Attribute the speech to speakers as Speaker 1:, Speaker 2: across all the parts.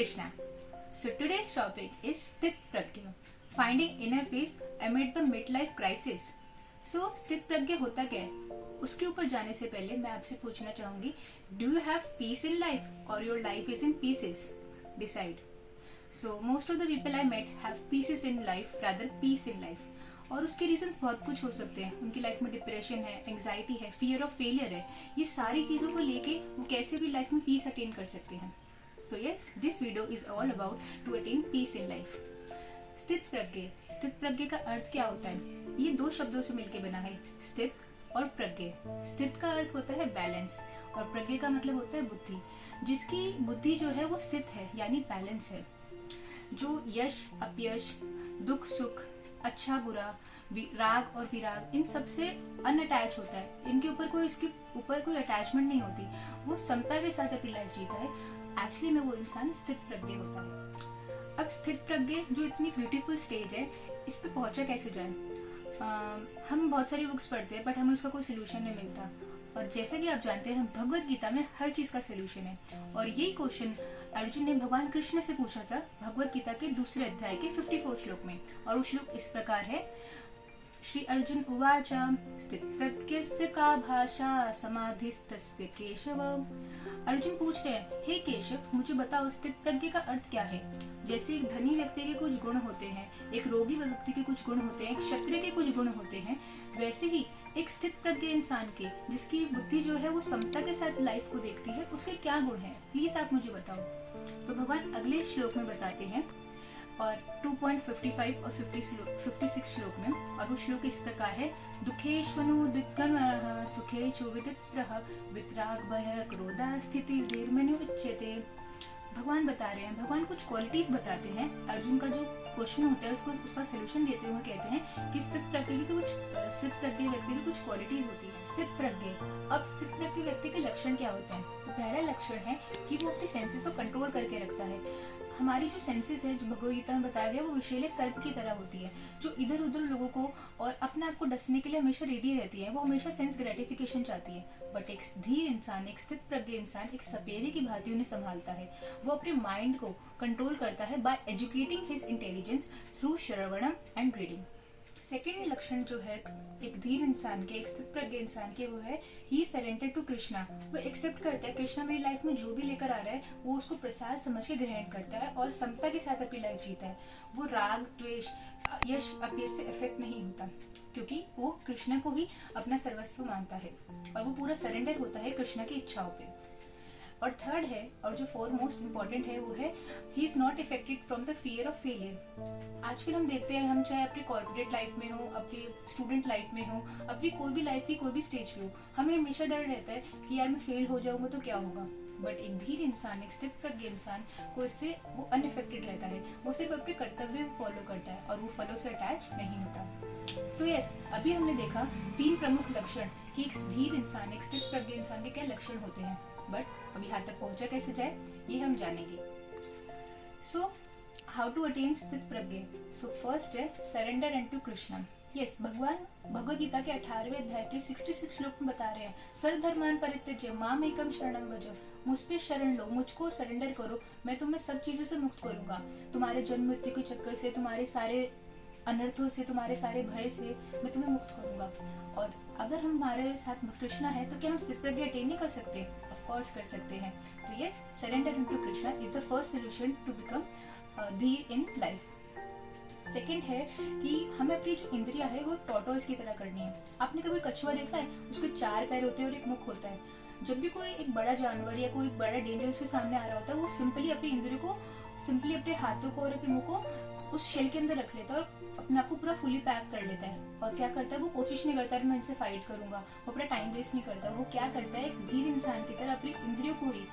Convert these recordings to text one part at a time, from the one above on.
Speaker 1: Krishna. So today's topic is Sthit Pragya, finding inner peace amid the midlife crisis. So स्थित प्रज्ञ होता क्या है, उसके ऊपर जाने से पहले मैं आपसे पूछना चाहूंगी, do you have peace in life और your life is in pieces? Decide. So most of the people I met have pieces in life rather peace in life. और उसके रीजंस बहुत कुछ हो सकते हैं. उनकी लाइफ में डिप्रेशन है, एंग्जाइटी है, फियर ऑफ फेलियर है. ये सारी चीजों को लेके वो कैसे भी लाइफ में पीस अटेन कर सकते हैं. So yes, this video is all about to attain peace in life. स्थित प्रज्ञ. स्थित प्रज्ञ का अर्थ क्या होता है? ये दो शब्दों से मिलकर बना है, स्थित और प्रज्ञ. स्थित का अर्थ होता है बैलेंस और प्रज्ञ का मतलब होता है बुद्धि. जिसकी बुद्धि जो है वो स्थित है यानी बैलेंस है. जो यश अपयश, दुख सुख, अच्छा बुरा, राग और विराग, इन सबसे अनअटैच होता है. इनके ऊपर कोई, इसके ऊपर कोई अटैचमेंट नहीं होती. वो समता के साथ अपनी लाइफ जीता है. एक्चुअली में वो इंसान स्थित प्रज्ञ होता है. अब स्थित प्रज्ञ जो इतनी ब्यूटीफुल स्टेज है, इस पे पहुंचा कैसे जाए? हम बहुत सारी बुक्स पढ़ते हैं बट हमें उसका कोई सोल्यूशन नहीं मिलता. और जैसा कि आप जानते हैं, भगवत गीता में हर चीज का सोल्यूशन है. और यही क्वेश्चन अर्जुन ने भगवान कृष्ण से पूछा था भगवत गीता के दूसरे अध्याय के 54 श्लोक में. और वो श्लोक इस प्रकार है, श्री अर्जुन उवाच स्थित प्रज्ञस्य का भाषा समाधिस्तस्य केशव. अर्जुन पूछ रहे हैं, हे केशव, मुझे बताओ स्थित प्रज्ञ का अर्थ क्या है? जैसे एक धनी व्यक्ति के कुछ गुण होते हैं, एक रोगी व्यक्ति के कुछ गुण होते हैं, एक क्षत्रिय के कुछ गुण होते हैं, वैसे ही एक स्थित प्रज्ञ इंसान के, जिसकी बुद्धि जो है वो समता के साथ लाइफ को देखती है, उसके क्या गुण हैं? प्लीज आप मुझे बताओ. तो भगवान अगले श्लोक में बताते हैं, और 2.55 और 56 श्लोक में. और वो श्लोक इस प्रकार है, दुखेश्वनु दिग्गमः सुखेषु विदितस्पृह वितराग भय क्रोधा स्थिति धीर्मनु उच्यते. भगवान बता रहे हैं, भगवान कुछ क्वालिटीज बताते हैं. अर्जुन का जो क्वेश्चन होता है उसको, उसका सोल्यूशन देते हुए कहते हैं कि स्थित प्रज्ञ व्यक्ति की कुछ क्वालिटीज होती है. स्थित प्रज्ञ. अब स्थित प्रज्ञ व्यक्ति के लक्षण क्या होते हैं? तो पहला लक्षण है कि वो अपने सेंसेस को कंट्रोल करके रखता है. हमारी जो सेंसेस है, जो भगवद गीता में बताया गया, वो विषैले सर्प की तरह होती है, जो इधर उधर लोगों को और अपने आप को डसने के लिए हमेशा रेडी रहती है. वो हमेशा सेंस ग्रेटिफिकेशन चाहती है. बट एक धीर इंसान, एक स्थित प्रज्ञ इंसान एक सपेरे की भांति उन्हें संभालता है. वो अपने माइंड को कंट्रोल करता है by educating his intelligence through shravanam and reading. Second लक्षण जो है एक धीर इंसान के, एक स्थित प्रज्ञ इंसान के, वो है ही सरेंडर टू कृष्णा. वो एक्सेप्ट करता है कृष्णा मेरी लाइफ में जो भी लेकर आ रहा है वो उसको प्रसाद समझ के ग्रहण करता है और समता के साथ अपनी लाइफ जीता है. वो राग द्वेष यश अपयश से इफेक्ट नहीं होता, क्योंकि वो कृष्णा को ही अपना सर्वस्व मानता है और वो पूरा सरेंडर होता है कृष्णा की इच्छाओं पे. और थर्ड है, और जो फोर मोस्ट इम्पोर्टेंट है, वो है he is not affected from the fear of failure. आजकल हम देखते हैं, हम चाहे अपनी कॉर्पोरेट लाइफ में हो, अपनी स्टूडेंट लाइफ में हो, अपनी कोई भी लाइफ की कोई भी स्टेज पे हो, हमें हमेशा डर रहता है कि यार मैं फेल हो जाऊंगा तो क्या होगा. बट एक धीर इंसान, एक स्थित प्रज्ञ इंसान को इससे वो अनइफेक्टेड रहता है. वो सिर्फ अपने कर्तव्य फॉलो करता है और वो फलों से अटैच नहीं होता. सो यस, अभी हमने देखा 3 प्रमुख लक्षण कि एक धीर इंसान, एक स्थित प्रज्ञ इंसान के क्या लक्षण होते हैं. बट अभी यहाँ तक पहुंचा कैसे जाए ये हम जानेंगे. सो हाउ टू अटेन स्थित प्रज्ञ. सो फर्स्ट है surrender and to Krishna. Yes, भगवान भगवद गीता के 18वें अध्याय के 66 श्लोक में बता रहे हैं, सर्वधर्मान् परित्यज्य माम एकम शरणं व्रज. मुझ पे शरण लो, मुझको सरेंडर करो, मैं तुम्हें सब चीजों से मुक्त करूंगा. तुम्हारे जन्म मृत्यु के चक्कर से, तुम्हारे सारे अनर्थों से, तुम्हारे सारे भय से मैं तुम्हें मुक्त करूंगा. और अगर हमारे साथ कृष्णा है तो क्या हम स्थित प्रज्ञ अटेन नहीं कर सकते? ऑफ कोर्स कर सकते हैं. तो yes, surrender into Krishna is the first solution to become धीर इन लाइफ. सेकंड है कि हमें अपनी जो इंद्रियां है वो टॉर्टोइस की तरह करनी है. आपने कभी कछुआ देखा है? उसके 4 पैर होते हैं और एक मुख होता है. जब भी कोई एक बड़ा जानवर या कोई बड़ा डेंजर उसके सामने आ रहा होता है, वो सिंपली अपनी इंद्रियों को, सिंपली अपने हाथों को और अपने मुंह को उस शेल के अंदर रख लेता है और अपने आप को पूरा फुली पैक कर लेता है. और क्या करता है, वो कोशिश नहीं करता है मैं इनसे फाइट करूंगा, वो अपना टाइम वेस्ट नहीं करता. वो क्या करता है, एक धीर इंसान की तरह अपनी इंद्रियों को ही,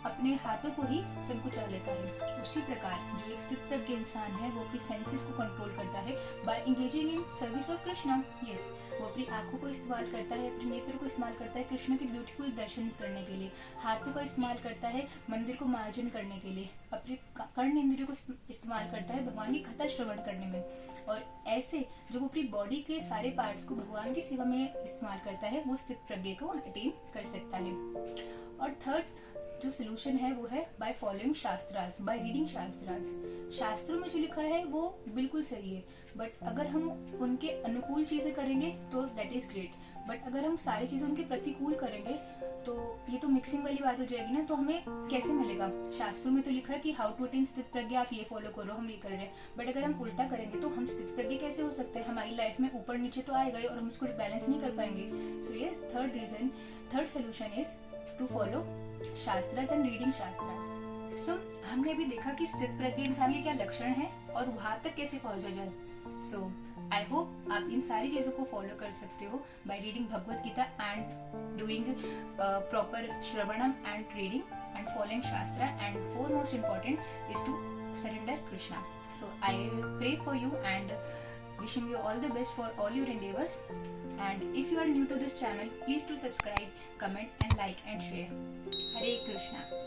Speaker 1: अपने हाथों को ही संकुचा लेता है. उसी प्रकार जो एक स्थित प्रज्ञ इंसान है वो अपनी सेंसेस को कंट्रोल करता है by engaging in service of Krishna. Yes, वो अपनी आंखों को इस्तेमाल करता है, अपने नेत्र को इस्तेमाल करता है कृष्ण के ब्यूटीफुल दर्शन करने के लिए. हाथों का इस्तेमाल करता है मंदिर को मार्जन करने के लिए. अपने कर्ण इंद्रियों को इस्तेमाल करता है भगवान की कथा श्रवण करने में. और ऐसे जब अपनी बॉडी के सारे पार्ट्स को भगवान की सेवा में इस्तेमाल करता है, वो स्थित प्रज्ञ को अटेन कर सकता है. और थर्ड जो सोल्यूशन है वो है by following shastras, by reading shastras. शास्त्रों में जो लिखा है वो बिल्कुल सही है, बट अगर हम उनके अनुकूल चीजें करेंगे तो दैट इज ग्रेट, बट अगर हम सारी चीजें उनके प्रतिकूल करेंगे तो ये तो मिक्सिंग वाली बात हो जाएगी ना, तो हमें कैसे मिलेगा। शास्त्रों में तो लिखा है कि हाउ टू अटेन स्थित प्रज्ञा, आप ये फॉलो करो, हम ये कर रहे हैं, बट अगर हम उल्टा करेंगे तो हम स्थित प्रज्ञा कैसे हो सकते हैं। हमारी लाइफ में ऊपर नीचे तो आएगा ही और हम उसको बैलेंस नहीं कर पाएंगे। So yes, third solution is to follow shastras and reading shastras. So हमने अभी देखा कि स्थित प्रज्ञ इंसान के क्या लक्षण है और वहां तक कैसे पहुंचा जाए। सो आई होप आप इन सारी चीजों को फॉलो कर सकते हो by reading Bhagavad Gita and doing proper shravanam and reading and following shastra, and foremost important is to surrender Krishna. So I pray for you and wishing you all the best for all your endeavors. And if you are new to this channel, please do subscribe, comment and like and share. Hare Krishna.